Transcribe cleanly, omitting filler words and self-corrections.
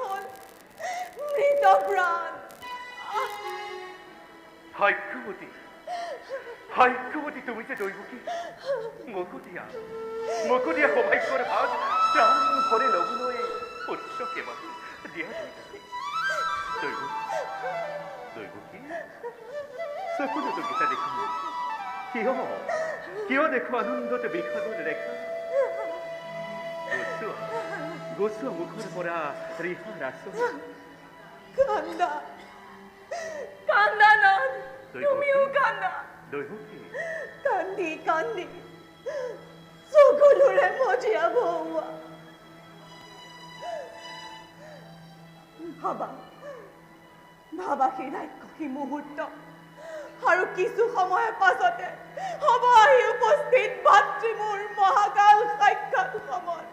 হল মৃত প্ৰাণ। ভাগ্যবতী তুমি যে দৈবকী মকুটিয়া সৌভাগ্যৰ ভাগ প্ৰাণ ভৰে লবলৈ পুত্ৰ কেৱল দিয়া দৈবকী চকুলো গীতা দেখো কিয় দেখো আনন্দত বিষাদৰ ৰেখা গোচোৱা মুখৰ পৰা ৰিহা ৰাছ কান্দা কান্দা নন, তুমিও কান্দা। দৈবকী কান্দি কান্দি সকলোৰে মজিয়া ভৰোৱা। ভাবা সেই ৰাক্ষসী মুহূৰ্ত আৰু কিছু সময়ৰ পাছতে হ'ব আহি উপস্থিত ভাতৃ মোৰ মহাকাল সাক্ষাৎ সময়।